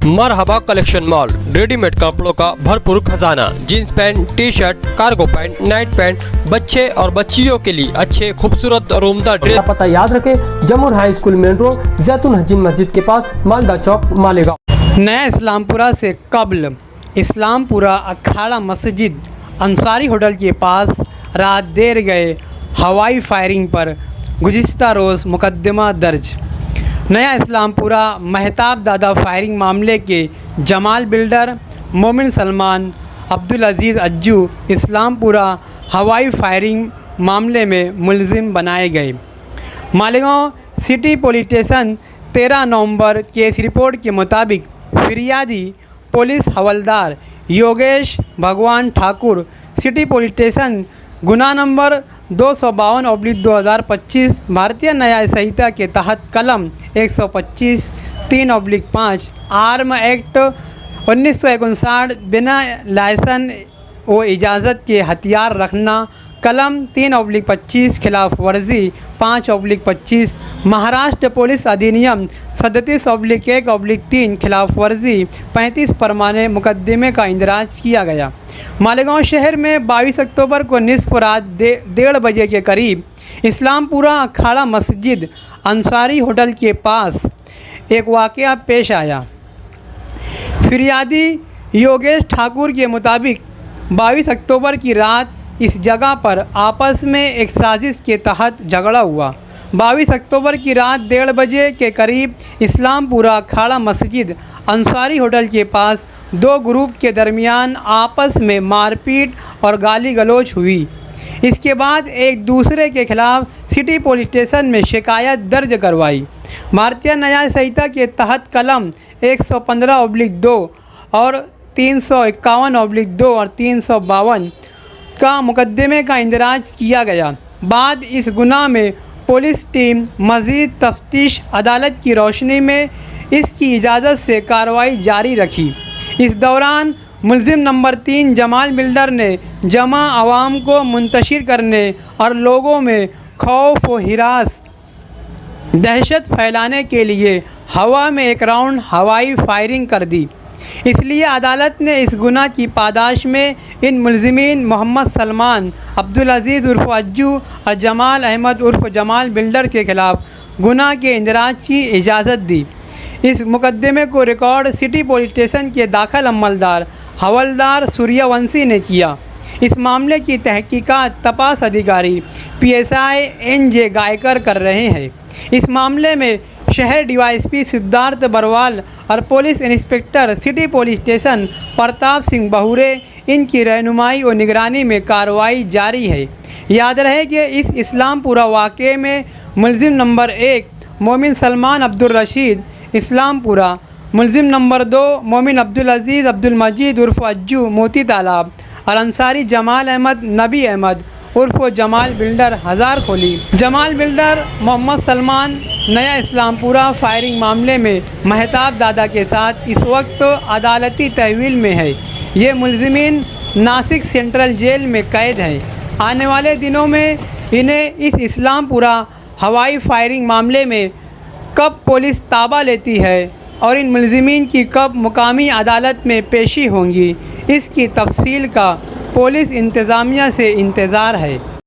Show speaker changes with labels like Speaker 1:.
Speaker 1: मरहबा collection mall, readymade कपड़ों का भरपूर खजाना, jeans pant, T shirt, cargo pant, night pant, बच्चे और बच्चियों के लिए अच्छे खूबसूरत और उम्दा ड्रेस।
Speaker 2: पता याद रखें, जमुर हाई स्कूल मेन रोड, जैतून हजीन मस्जिद के पास, मालदा चौक, मालेगांव।
Speaker 3: नया इस्लामपुरा से कब्ल इस्लामपुरा अखाड़ा मस्जिद अंसारी होटल के पास रात देर गए हवाई फायरिंग पर गुज़िश्ता रोज़ मुकदमा दर्ज। नया इस्लामपुरा महताब दादा फायरिंग मामले के जमाल बिल्डर, मोमिन सलमान, अब्दुल अजीज़ अज्जू इस्लामपुरा हवाई फायरिंग मामले में मुलजिम बनाए गए। मालेगांव सिटी पुलिस स्टेशन 13 नवंबर केस रिपोर्ट के मुताबिक फिरियादी पुलिस हवलदार योगेश भगवान ठाकुर सिटी पुलिस स्टेशन गुना नंबर 252/2025 भारतीय न्याय संहिता के तहत कलम 125 3/5 आर्म एक्ट 1959 बिना लाइसेंस व इजाज़त के हथियार रखना, कलम 3/25 खिलाफ वर्जी 5/25 महाराष्ट्र पुलिस अधिनियम 37/1/3 खिलाफ वर्जी 35 परमाने मुकदमे का इंदराज किया गया। मालेगांव शहर में 22 अक्टूबर को निस्फ रात 1:30 बजे के करीब इस्लामपुरा अखाड़ा मस्जिद अंसारी होटल के पास एक वाक़या पेश आया। फिरियादी योगेश ठाकुर के मुताबिक 22 अक्टूबर की रात इस जगह पर आपस में एक साजिश के तहत झगड़ा हुआ। 22 अक्टूबर की रात 1:30 बजे के करीब इस्लामपुरा अखाड़ा मस्जिद अंसारी होटल के पास दो ग्रुप के दरमियान आपस में मारपीट और गाली गलौज हुई। इसके बाद एक दूसरे के खिलाफ सिटी पुलिस स्टेशन में शिकायत दर्ज करवाई। भारतीय न्याय संहिता के तहत कलम 115/2 और 351/2 और 352 का मुकदमे का इंदराज किया गया। बाद इस गुनाह में पुलिस टीम मज़ीद तफ्तीश अदालत की रोशनी में इसकी इजाज़त से कार्रवाई जारी रखी। इस दौरान मुलजिम नंबर 3 जमाल बिल्डर ने जमा आवाम को मुंतशिर करने और लोगों में खौफ व हिरास दहशत फैलाने के लिए हवा में एक राउंड हवाई फायरिंग कर दी। इसलिए अदालत ने इस गुनाह की पादाश में इन मुलजिमीन मोहम्मद सलमान, अब्दुल अजीज़ उर्फ अज्जू और जमाल अहमद उर्फ जमाल बिल्डर के खिलाफ गुनाह के इंदराज की इजाज़त दी। इस मुकदमे को रिकॉर्ड सिटी पुलिस स्टेशन के दाखिल अमलदार हवलदार सूर्यवंशी ने किया। इस मामले की तहकीकात तपास अधिकारी PSI NJ गायकर कर रहे हैं। इस मामले में शहर DYSP सिद्धार्थ बरवाल और police inspector city police station Pratap Singh Bahure इनकी रहनुमाई और निगरानी में कार्रवाई जारी है। याद रहे कि इस इस्लामपुरा वाक़े में मुलजिम नंबर 1 मोमिन सलमान अब्दुल रशीद इस्लामपुरा, मुलजिम नंबर 2 मोमिन अब्दुल अजीज़ अब्दुल मजीद उर्फ अज्जू मोती तालाब और अंसारी जमाल अहमद नबी अहमद उर्फ जमाल बिल्डर हज़ार खोली। जमाल बिल्डर मोहम्मद सलमान नया इस्लामपुरा फायरिंग मामले में महताब दादा के साथ इस वक्त अदालती तहवील में है। ये मुलजिमीन नासिक सेंट्रल जेल में कैद हैं। आने वाले दिनों में इन्हें इस इस्लामपुरा हवाई फायरिंग मामले में कब पुलिस ताबा लेती है और इन मुलजिमीन की कब मुकामी अदालत में पेशी होंगी, इसकी तफसील का पुलिस इंतज़ामिया से इंतज़ार है।